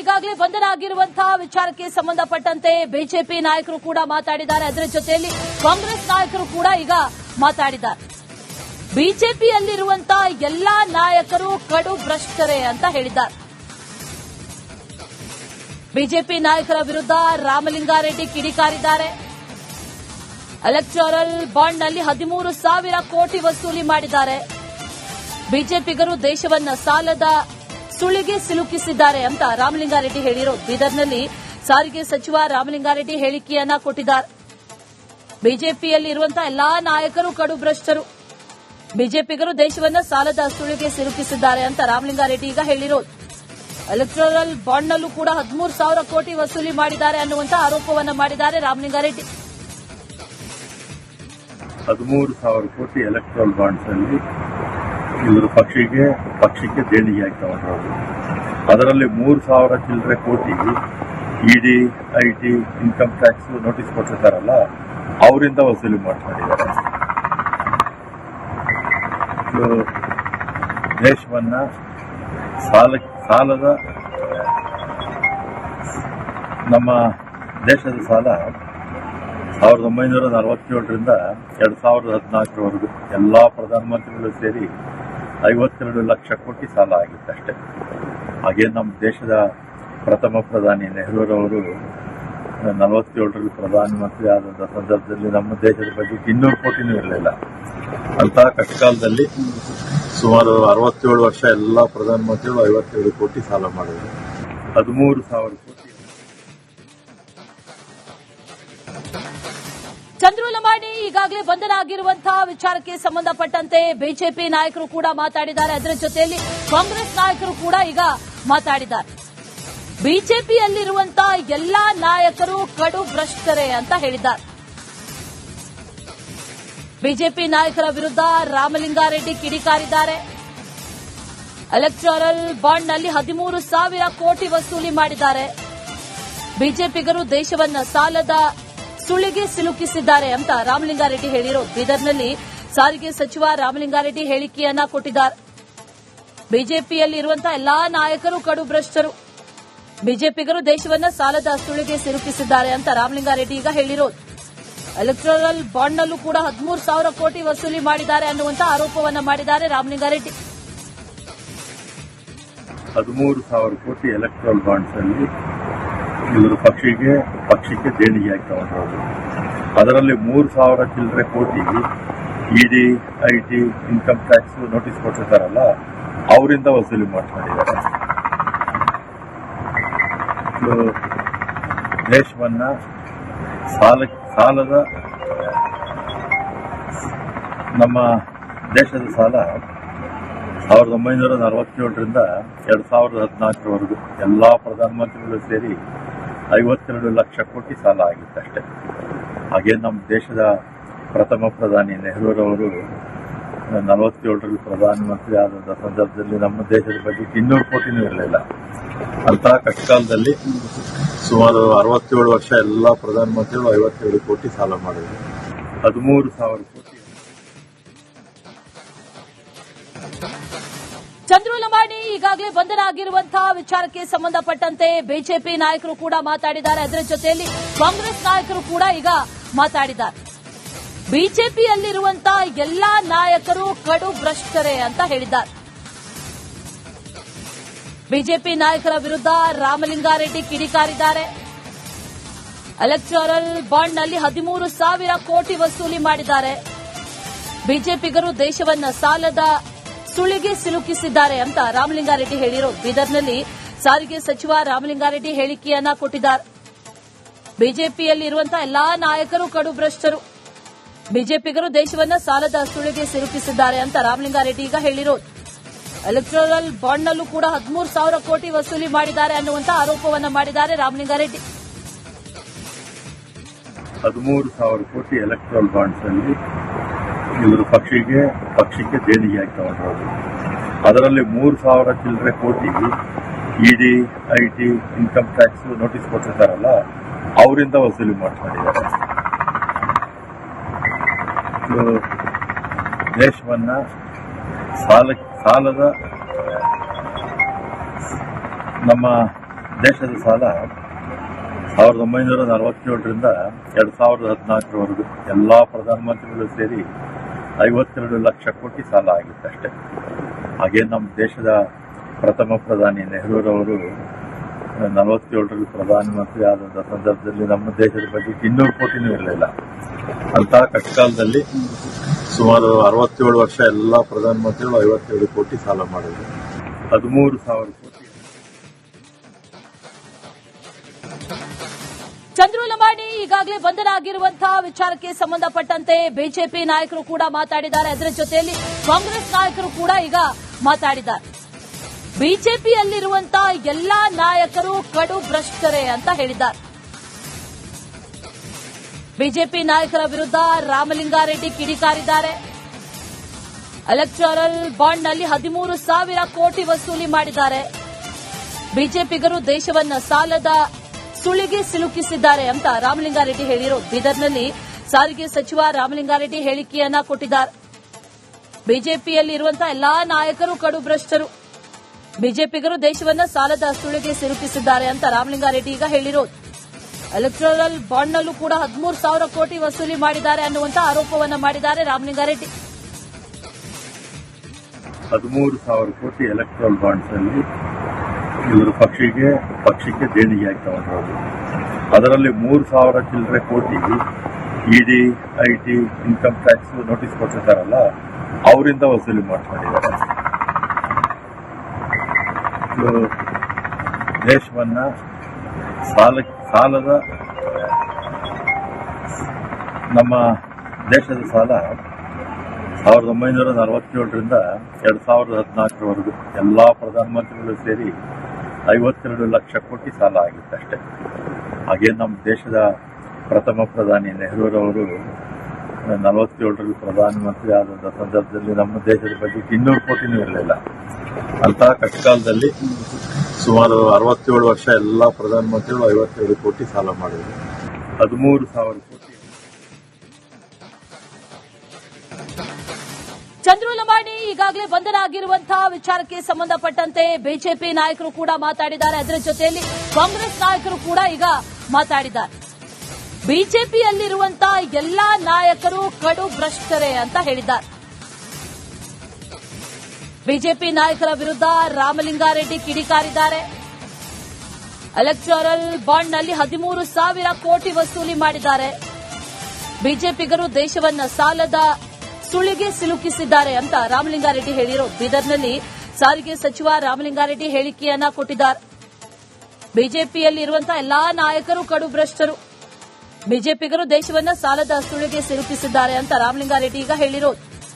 ಈಗಾಗಲೇ ಬಂಧನ ಆಗಿರುವಂತಹ ವಿಚಾರಕ್ಕೆ ಸಂಬಂಧಪಟ್ಟಂತೆ ಬಿಜೆಪಿ ನಾಯಕರು ಕೂಡ ಮಾತಾಡಿದ್ದಾರೆ. ಅದರ ಜೊತೆಯಲ್ಲಿ ಕಾಂಗ್ರೆಸ್ ನಾಯಕರು ಕೂಡ ಈಗ ಮಾತಾಡಿದ್ದಾರೆ. ಬಿಜೆಪಿಯಲ್ಲಿರುವಂತಹ ಎಲ್ಲಾ ನಾಯಕರು ಕಡು ಭ್ರಷ್ಟರೇ ಅಂತ ಹೇಳಿದ್ದಾರೆ. ಬಿಜೆಪಿ ನಾಯಕರ ವಿರುದ್ಧ ರಾಮಲಿಂಗಾರೆಡ್ಡಿ ಕಿಡಿಕಾರಿದ್ದಾರೆ. ಎಲೆಕ್ಟೋರಲ್ ಬಾಂಡ್ನಲ್ಲಿ 13,000 ಕೋಟಿ ವಸೂಲಿ ಮಾಡಿದ್ದಾರೆ. ಬಿಜೆಪಿಗರು ದೇಶವನ್ನ ಸಾಲದ ಸುಳಿಗೆ ಸಿಲುಕಿಸಿದ್ದಾರೆ ಅಂತ ರಾಮಲಿಂಗಾರೆಡ್ಡಿ ಹೇಳಿರೋದು. ಬೀದರ್ನಲ್ಲಿ ಸಾರಿಗೆ ಸಚಿವ ರಾಮಲಿಂಗಾರೆಡ್ಡಿ ಹೇಳಿಕೆಯನ್ನ ಕೊಟ್ಟಿದ್ದಾರೆ. ಬಿಜೆಪಿಯಲ್ಲಿ ಇರುವಂತಹ ಎಲ್ಲಾ ನಾಯಕರು ಕಡು ಭ್ರಷ್ಟರು, ಬಿಜೆಪಿಗರು ದೇಶವನ್ನ ಸಾಲದ ಸುಳಿಗೆ ಸಿಲುಕಿಸಿದ್ದಾರೆ ಅಂತ ರಾಮಲಿಂಗಾರೆಡ್ಡಿ ಈಗ ಹೇಳಿರೋದು. ಎಲೆಕ್ಟೋರಲ್ ಬಾಂಡ್ನಲ್ಲೂ ಕೂಡ 13,000 ಕೋಟಿ ವಸೂಲಿ ಮಾಡಿದ್ದಾರೆ ಅನ್ನುವಂತ ಆರೋಪವನ್ನ ಮಾಡಿದ್ದಾರೆ ರಾಮಲಿಂಗಾರೆಡ್ಡಿ. 13,000 ಕೋಟಿ ಎಲೆಕ್ಟ್ರಲ್ ಬಾಂಡ್ಸ್ ಅಲ್ಲಿ ಇವರು ಪಕ್ಷಕ್ಕೆ ದೇಣಿಗೆಯಾಗಿ ತಗೊಂಡಿರೋದು. ಅದರಲ್ಲಿ 3,000 ಚಿಲ್ಲರೆ ಕೋಟಿ ಇಡಿ, ಐಟಿ, ಇನ್ಕಮ್ ಟ್ಯಾಕ್ಸ್ ನೋಟಿಸ್ ಕೊಟ್ಟಿರ್ತಾರಲ್ಲ ಅವರಿಂದ ವಸೂಲಿ ಮಾಡಿದ್ದಾರೆ. ದೇಶವನ್ನ ಸಾಲದ ನಮ್ಮ ದೇಶದ ಸಾಲ 1947ರಿಂದ 2014ರವರೆಗೂ ಎಲ್ಲಾ ಪ್ರಧಾನಮಂತ್ರಿಗಳು ಸೇರಿ 52 ಲಕ್ಷ ಕೋಟಿ ಸಾಲ ಆಗಿತ್ತು ಅಷ್ಟೇ. ಹಾಗೆ ನಮ್ಮ ದೇಶದ ಪ್ರಥಮ ಪ್ರಧಾನಿ ನೆಹರೂರವರು 47ರಲ್ಲಿ ಪ್ರಧಾನಮಂತ್ರಿ ಆದಂತಹ ಸಂದರ್ಭದಲ್ಲಿ ನಮ್ಮ ದೇಶದ ಬಗ್ಗೆ 200 ಕೋಟಿನೂ ಇರಲಿಲ್ಲ. ಅಂತಹ ಕಷ್ಟಕಾಲದಲ್ಲಿ ಸುಮಾರು 67 ವರ್ಷ ಎಲ್ಲಾ ಪ್ರಧಾನಮಂತ್ರಿಗಳು 57 ಕೋಟಿ ಸಾಲ ಮಾಡಿದ್ರು. 13,000 ಕೋಟಿ. ಚಂದ್ರಲಮಾಣಿ ಈಗಾಗಲೇ ಬಂಧನ ಆಗಿರುವಂತಹ ವಿಚಾರಕ್ಕೆ ಸಂಬಂಧಪಟ್ಟಂತೆ ಬಿಜೆಪಿ ನಾಯಕರು ಕೂಡ ಮಾತಾಡಿದ್ದಾರೆ. ಅದರ ಜೊತೆಯಲ್ಲಿ ಕಾಂಗ್ರೆಸ್ ನಾಯಕರು ಕೂಡ ಈಗ ಮಾತಾಡಿದ್ದಾರೆ. ಬಿಜೆಪಿಯಲ್ಲಿರುವಂತಹ ಎಲ್ಲಾ ನಾಯಕರು ಕಡು ಭ್ರಷ್ಟರೇ ಅಂತ ಹೇಳಿದ್ದಾರೆ. ಬಿಜೆಪಿ ನಾಯಕರ ವಿರುದ್ಧ ರಾಮಲಿಂಗಾರೆಡ್ಡಿ ಕಿಡಿಕಾರಿದ್ದಾರೆ. ಎಲೆಕ್ಟೋರಲ್ ಬಾಂಡ್ನಲ್ಲಿ 13,000 ಕೋಟಿ ವಸೂಲಿ ಮಾಡಿದ್ದಾರೆ. ಬಿಜೆಪಿಗರು ದೇಶವನ್ನ ಸಾಲದ ಸುಳಿಗೆ ಸಿಲುಕಿಸಿದ್ದಾರೆ ಅಂತ ರಾಮಲಿಂಗಾರೆಡ್ಡಿ ಹೇಳಿರೋದು. ಬೀದರ್ನಲ್ಲಿ ಸಾರಿಗೆ ಸಚಿವ ರಾಮಲಿಂಗಾರೆಡ್ಡಿ ಹೇಳಿಕೆಯನ್ನ ಕೊಟ್ಟಿದ್ದಾರೆ. ಬಿಜೆಪಿಯಲ್ಲಿ ಇರುವಂತಹ ಎಲ್ಲಾ ನಾಯಕರು ಕಡು ಭ್ರಷ್ಟರು, ಬಿಜೆಪಿಗರು ದೇಶವನ್ನ ಸಾಲದ ಸುಳಿಗೆ ಸಿಲುಕಿಸಿದ್ದಾರೆ ಅಂತ ರಾಮಲಿಂಗಾರೆಡ್ಡಿ ಈಗ ಹೇಳಿರೋದು. ಎಲೆಕ್ಟೋರಲ್ ಬಾಂಡ್ನಲ್ಲೂ ಕೂಡ 13,000 ಕೋಟಿ ವಸೂಲಿ ಮಾಡಿದ್ದಾರೆ ಅನ್ನುವಂತ ಆರೋಪವನ್ನ ಮಾಡಿದ್ದಾರೆ ರಾಮಲಿಂಗಾರೆಡ್ಡಿ. 13,000 ಕೋಟಿ ಎಲೆಕ್ಟ್ರಲ್ ಬಾಂಡ್ಸ್ ಅಲ್ಲಿ ಇವರು ಪಕ್ಷಕ್ಕೆ ದೇಣಿಗೆಯಾಗಿ ತಗೊಂಡಿರೋದು. ಅದರಲ್ಲಿ 3,000 ಚಿಲ್ಲರೆ ಕೋಟಿ ಇಡಿ, ಐಟಿ, ಇನ್ಕಮ್ ಟ್ಯಾಕ್ಸ್ ನೋಟಿಸ್ ಕೊಟ್ಟಿರ್ತಾರಲ್ಲ ಅವರಿಂದ ವಸೂಲಿ ಮಾಡಿದ್ದಾರೆ. ದೇಶವನ್ನ ಸಾಲದ ನಮ್ಮ ದೇಶದ ಸಾಲ 1947ರಿಂದ 2014ರವರೆಗೂ ಎಲ್ಲಾ ಪ್ರಧಾನಮಂತ್ರಿಗಳು ಸೇರಿ 52 ಲಕ್ಷ ಕೋಟಿ ಸಾಲ ಆಗಿತ್ತು ಅಷ್ಟೇ. ಹಾಗೆ ನಮ್ಮ ದೇಶದ ಪ್ರಥಮ ಪ್ರಧಾನಿ ನೆಹರೂರವರು 47ರಲ್ಲಿ ಪ್ರಧಾನಮಂತ್ರಿ ಆದಂತಹ ಸಂದರ್ಭದಲ್ಲಿ ನಮ್ಮ ದೇಶದ ಬಗ್ಗೆ 200 ಕೋಟಿನೂ ಇರಲಿಲ್ಲ. ಅಂತಹ ಕಷ್ಟಕಾಲದಲ್ಲಿ ಸುಮಾರು 67 ವರ್ಷ ಎಲ್ಲಾ ಪ್ರಧಾನಮಂತ್ರಿಗಳು 57 ಕೋಟಿ ಸಾಲ ಮಾಡಿದ್ರು. 13,000 ಕೋಟಿ. ಚಂದ್ರಲಮಾಣಿ ಈಗಾಗಲೇ ಬಂಧನ ಆಗಿರುವಂತಹ ವಿಚಾರಕ್ಕೆ ಸಂಬಂಧಪಟ್ಟಂತೆ ಬಿಜೆಪಿ ನಾಯಕರು ಕೂಡ ಮಾತಾಡಿದ್ದಾರೆ. ಅದರ ಜೊತೆಯಲ್ಲಿ ಕಾಂಗ್ರೆಸ್ ನಾಯಕರು ಕೂಡ ಈಗ ಮಾತಾಡಿದ್ದಾರೆ. ಬಿಜೆಪಿಯಲ್ಲಿರುವಂತಹ ಎಲ್ಲಾ ನಾಯಕರು ಕಡು ಭ್ರಷ್ಟರೇ ಅಂತ ಹೇಳಿದ್ದಾರೆ. ಬಿಜೆಪಿ ನಾಯಕರ ವಿರುದ್ಧ ರಾಮಲಿಂಗಾರೆಡ್ಡಿ ಕಿಡಿಕಾರಿದ್ದಾರೆ. ಎಲೆಕ್ಟೋರಲ್ ಬಾಂಡ್ನಲ್ಲಿ 13,000 ಕೋಟಿ ವಸೂಲಿ ಮಾಡಿದ್ದಾರೆ. ಬಿಜೆಪಿಗರು ದೇಶವನ್ನ ಸಾಲದ ಸುಳಿಗೆ ಸಿಲುಕಿಸಿದ್ದಾರೆ ಅಂತ ರಾಮಲಿಂಗಾರೆಡ್ಡಿ ಹೇಳಿರೋದು. ಬೀದರ್ನಲ್ಲಿ ಸಾರಿಗೆ ಸಚಿವ ರಾಮಲಿಂಗಾರೆಡ್ಡಿ ಹೇಳಿಕೆಯನ್ನ ಕೊಟ್ಟಿದ್ದಾರೆ. ಬಿಜೆಪಿಯಲ್ಲಿ ಇರುವಂತಹ ಎಲ್ಲಾ ನಾಯಕರು ಕಡು ಭ್ರಷ್ಟರು, ಬಿಜೆಪಿಗರು ದೇಶವನ್ನ ಸಾಲದ ಸುಳಿಗೆ ಸಿಲುಕಿಸಿದ್ದಾರೆ ಅಂತ ರಾಮಲಿಂಗಾರೆಡ್ಡಿ ಈಗ ಹೇಳಿರೋದು. ಎಲೆಕ್ಟೋರಲ್ ಬಾಂಡ್ನಲ್ಲೂ ಕೂಡ 13,000 ಕೋಟಿ ವಸೂಲಿ ಮಾಡಿದ್ದಾರೆ ಅನ್ನುವಂತ ಆರೋಪವನ್ನ ಮಾಡಿದ್ದಾರೆ ರಾಮಲಿಂಗಾರೆಡ್ಡಿ. 13,000 ಕೋಟಿ ಎಲೆಕ್ಟ್ರಲ್ ಬಾಂಡ್ಸ್ ಅಲ್ಲಿ ಇವರು ಪಕ್ಷಕ್ಕೆ ದೇಣಿಗೆಯಾಗಿ ತಗೊಂಡಿರೋದು. ಅದರಲ್ಲಿ 3,000 ಚಿಲ್ಲರೆ ಕೋಟಿ ಇಡಿ, ಐಟಿ, ಇನ್ಕಮ್ ಟ್ಯಾಕ್ಸ್ ನೋಟಿಸ್ ಕೊಟ್ಟಿರ್ತಾರಲ್ಲ ಅವರಿಂದ ವಸೂಲಿ ಮಾಡಿದ್ದಾರೆ. ದೇಶವನ್ನ ಸಾಲದ ನಮ್ಮ ದೇಶದ ಸಾಲ 1947ರಿಂದ 2014ರವರೆಗೂ ಎಲ್ಲಾ ಪ್ರಧಾನಮಂತ್ರಿಗಳು ಸೇರಿ 52 ಲಕ್ಷ ಕೋಟಿ ಸಾಲ ಆಗಿತ್ತಷ್ಟೇ. ಹಾಗೆ ನಮ್ಮ ದೇಶದ ಪ್ರಥಮ ಪ್ರಧಾನಿ ನೆಹರೂರವರು 47ರಲ್ಲಿ ಪ್ರಧಾನಮಂತ್ರಿ ಆದ ಸಂದರ್ಭದಲ್ಲಿ ನಮ್ಮ ದೇಶದ ಬಗ್ಗೆ 200 ಕೋಟಿನೂ ಇರಲಿಲ್ಲ. ಅಂತಹ ಕಷ್ಟಕಾಲದಲ್ಲಿ ಸುಮಾರು 67 ವರ್ಷ ಎಲ್ಲಾ ಪ್ರಧಾನಮಂತ್ರಿಗಳು 52 ಕೋಟಿ ಸಾಲ ಮಾಡಿದ್ರು. 13,000 ಕೋಟಿ. ಚಂದ್ರು ಲಂಬಾಣಿ ಈಗಾಗಲೇ ಬಂಧನ ಆಗಿರುವಂತಹ ವಿಚಾರಕ್ಕೆ ಸಂಬಂಧಪಟ್ಟಂತೆ ಬಿಜೆಪಿ ನಾಯಕರು ಕೂಡ ಮಾತಾಡಿದ್ದಾರೆ. ಅದರ ಜೊತೆಯಲ್ಲಿ ಕಾಂಗ್ರೆಸ್ ನಾಯಕರು ಕೂಡ ಈಗ ಮಾತಾಡಿದ್ದಾರೆ. ಬಿಜೆಪಿಯಲ್ಲಿರುವಂತಹ ಎಲ್ಲಾ ನಾಯಕರು ಕಡು ಭ್ರಷ್ಟರೇ ಅಂತ ಹೇಳಿದ್ದಾರೆ. ಬಿಜೆಪಿ ನಾಯಕರ ವಿರುದ್ಧ ರಾಮಲಿಂಗಾರೆಡ್ಡಿ ಕಿಡಿಕಾರಿದ್ದಾರೆ. ಎಲೆಕ್ಟೋರಲ್ ಬಾಂಡ್ನಲ್ಲಿ 13,000 ಕೋಟಿ ವಸೂಲಿ ಮಾಡಿದ್ದಾರೆ. ಬಿಜೆಪಿಗರು ದೇಶವನ್ನ ಸಾಲದ ಸುಳಿಗೆ ಸಿಲುಕಿಸಿದ್ದಾರೆ ಅಂತ ರಾಮಲಿಂಗಾರೆಡ್ಡಿ ಹೇಳಿರೋದು. ಬೀದರ್ನಲ್ಲಿ ಸಾರಿಗೆ ಸಚಿವ ರಾಮಲಿಂಗಾರೆಡ್ಡಿ ಹೇಳಿಕೆಯನ್ನ ಕೊಟ್ಟಿದ್ದಾರೆ. ಬಿಜೆಪಿಯಲ್ಲಿರುವಂತಹ ಎಲ್ಲಾ ನಾಯಕರು ಕಡು ಭ್ರಷ್ಟರು. ಬಿಜೆಪಿಗರು ದೇಶವನ್ನ ಸಾಲದ ಸುಳಿಗೆ ಸಿಲುಕಿಸಿದ್ದಾರೆ ಅಂತ ರಾಮಲಿಂಗಾರೆಡ್ಡಿ ಈಗ ಹೇಳಿರೋದು. ಎಲೆಕ್ಟೋರಲ್ ಬಾಂಡ್ನಲ್ಲೂ ಕೂಡ 13,000 ಕೋಟಿ ವಸೂಲಿ ಮಾಡಿದ್ದಾರೆ ಅನ್ನುವಂತ ಆರೋಪವನ್ನ ಮಾಡಿದ್ದಾರೆ ರಾಮಲಿಂಗಾರೆಡ್ಡಿ. 13,000 ಕೋಟಿ ಎಲೆಕ್ಟ್ರಲ್ ಬಾಂಡ್ಸ್ ಅಲ್ಲಿ ಇವರು ಪಕ್ಷಕ್ಕೆ ದೇಣಿಗೆಯಾಗಿ ತಗೊಂಡಿರೋದು. ಅದರಲ್ಲಿ 3,000 ಚಿಲ್ಲರೆ ಕೋಟಿ ಇಡಿ, ಐಟಿ, ಇನ್ಕಮ್ ಟ್ಯಾಕ್ಸ್ ನೋಟಿಸ್ ಕೊಟ್ಟಿರ್ತಾರಲ್ಲ ಅವರಿಂದ ವಸೂಲಿ ಮಾಡ್ಕೊಂಡಿದ್ದಾರೆ. ದೇಶವನ್ನ ಸಾಲದ ನಮ್ಮ ದೇಶದ ಸಾಲ 1947ರಿಂದ 2014ರವರೆಗೂ ಎಲ್ಲಾ ಪ್ರಧಾನಮಂತ್ರಿಗಳು ಸೇರಿ 52 ಲಕ್ಷ ಕೋಟಿ ಸಾಲ ಆಗಿತ್ತಷ್ಟೇ. ಹಾಗೆ ನಮ್ಮ ದೇಶದ ಪ್ರಥಮ ಪ್ರಧಾನಿ ನೆಹರೂರವರು 47ರಲ್ಲಿ ಪ್ರಧಾನಮಂತ್ರಿ ಆದ ಸಂದರ್ಭದಲ್ಲಿ ನಮ್ಮ ದೇಶದ ಬಗ್ಗೆ 200 ಕೋಟಿನೂ ಇರಲಿಲ್ಲ. ಅಂತಹ ಕಷ್ಟಕಾಲದಲ್ಲಿ ಸುಮಾರು 67 ವರ್ಷ ಎಲ್ಲಾ ಪ್ರಧಾನಮಂತ್ರಿಗಳು 52 ಕೋಟಿ ಸಾಲ ಮಾಡಿದ್ರು. 13,000 ಕೋಟಿ. ಚಂದ್ರು ಲಂಬಾಣಿ ಈಗಾಗಲೇ ಬಂಧನ ಆಗಿರುವಂತಹ ವಿಚಾರಕ್ಕೆ ಸಂಬಂಧಪಟ್ಟಂತೆ ಬಿಜೆಪಿ ನಾಯಕರು ಕೂಡ ಮಾತಾಡಿದ್ದಾರೆ. ಅದರ ಜೊತೆಯಲ್ಲಿ ಕಾಂಗ್ರೆಸ್ ನಾಯಕರು ಕೂಡ ಈಗ ಮಾತಾಡಿದ್ದಾರೆ. ಬಿಜೆಪಿಯಲ್ಲಿರುವಂತಹ ಎಲ್ಲಾ ನಾಯಕರು ಕಡು ಭ್ರಷ್ಟರೇ ಅಂತ ಹೇಳಿದ್ದಾರೆ. ಬಿಜೆಪಿ ನಾಯಕರ ವಿರುದ್ಧ ರಾಮಲಿಂಗಾರೆಡ್ಡಿ ಕಿಡಿಕಾರಿದ್ದಾರೆ. ಎಲೆಕ್ಟೋರಲ್ ಬಾಂಡ್ನಲ್ಲಿ 13,000 ಕೋಟಿ ವಸೂಲಿ ಮಾಡಿದ್ದಾರೆ. ಬಿಜೆಪಿಗರು ದೇಶವನ್ನ ಸಾಲದ ಸುಳಿಗೆ ಸಿಲುಕಿಸಿದ್ದಾರೆ ಅಂತ ರಾಮಲಿಂಗಾರೆಡ್ಡಿ ಹೇಳಿರೋದು. ಬೀದರ್ನಲ್ಲಿ ಸಾರಿಗೆ ಸಚಿವ ರಾಮಲಿಂಗಾರೆಡ್ಡಿ ಹೇಳಿಕೆಯನ್ನ ಕೊಟ್ಟಿದ್ದಾರೆ. ಬಿಜೆಪಿಯಲ್ಲಿರುವಂತಹ ಎಲ್ಲಾ ನಾಯಕರು ಕಡು ಭ್ರಷ್ಟರು. ಬಿಜೆಪಿಗರು ದೇಶವನ್ನ ಸಾಲದ ಸುಳಿಗೆ ಸಿಲುಕಿಸಿದ್ದಾರೆ ಅಂತ ರಾಮಲಿಂಗಾರೆಡ್ಡಿ ಈಗ ಹೇಳಿರೋದು.